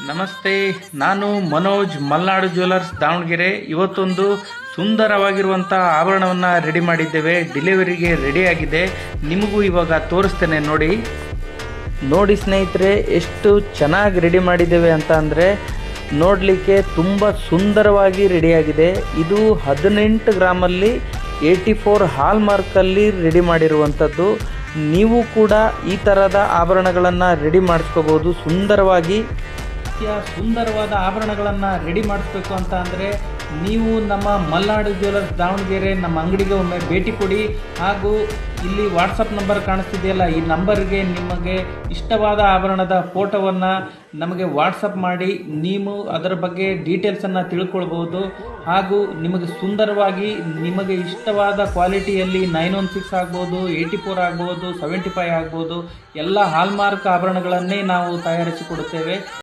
ನಮಸ್ತೆ, ನಾನು ಮನೋಜ್ ಮಲ್ನಾಡು ಜ್ಯುವೆಲರ್ಸ್ ದಾವಣಗೆರೆ. ಇವತ್ತೊಂದು ಸುಂದರವಾಗಿರುವಂಥ ಆಭರಣವನ್ನು ರೆಡಿ ಮಾಡಿದ್ದೇವೆ. ಡೆಲಿವರಿಗೆ ರೆಡಿ ಆಗಿದೆ. ನಿಮಗೂ ಇವಾಗ ತೋರಿಸ್ತೇನೆ ನೋಡಿ ಸ್ನೇಹಿತರೆ, ಎಷ್ಟು ಚೆನ್ನಾಗಿ ರೆಡಿ ಮಾಡಿದ್ದೇವೆ ಅಂತ ಅಂದರೆ ನೋಡಲಿಕ್ಕೆ ತುಂಬ ಸುಂದರವಾಗಿ ರೆಡಿಯಾಗಿದೆ. ಇದು 18 ಗ್ರಾಮಲ್ಲಿ 84 ಹಾಲ್ ಮಾರ್ಕಲ್ಲಿ ರೆಡಿ ಮಾಡಿರುವಂಥದ್ದು. ನೀವು ಕೂಡ ಈ ಥರದ ಆಭರಣಗಳನ್ನು ರೆಡಿ ಮಾಡಿಸ್ಕೋಬೋದು. ಸುಂದರವಾದ ಆಭರಣಗಳನ್ನು ರೆಡಿ ಮಾಡಿಸ್ಬೇಕು ಅಂತ ಅಂದರೆ ನೀವು ನಮ್ಮ ಮಲ್ನಾಡು ಜ್ಯುವೆಲರ್ಸ್ ದಾವಣಗೆರೆ ನಮ್ಮ ಅಂಗಡಿಗೆ ಒಮ್ಮೆ ಭೇಟಿ ಕೊಡಿ. ಹಾಗೂ ಇಲ್ಲಿ ವಾಟ್ಸಪ್ ನಂಬರ್ ಕಾಣಿಸ್ತಿದೆಯಲ್ಲ, ಈ ನಂಬರ್ಗೆ ನಿಮಗೆ ಇಷ್ಟವಾದ ಆಭರಣದ ಫೋಟೋವನ್ನು ನಮಗೆ ವಾಟ್ಸಪ್ ಮಾಡಿ ನೀವು ಅದರ ಬಗ್ಗೆ ಡೀಟೇಲ್ಸನ್ನು ತಿಳ್ಕೊಳ್ಬೋದು. ಹಾಗೂ ನಿಮಗೆ ಸುಂದರವಾಗಿ ನಿಮಗೆ ಇಷ್ಟವಾದ ಕ್ವಾಲಿಟಿಯಲ್ಲಿ 916 ಆಗ್ಬೋದು, 84 ಆಗ್ಬೋದು, 75 ಆಗ್ಬೋದು, ಎಲ್ಲ ಹಾಲ್ಮಾರ್ಕ್ ಆಭರಣಗಳನ್ನೇ ನಾವು ತಯಾರಿಸಿಕೊಡುತ್ತೇವೆ.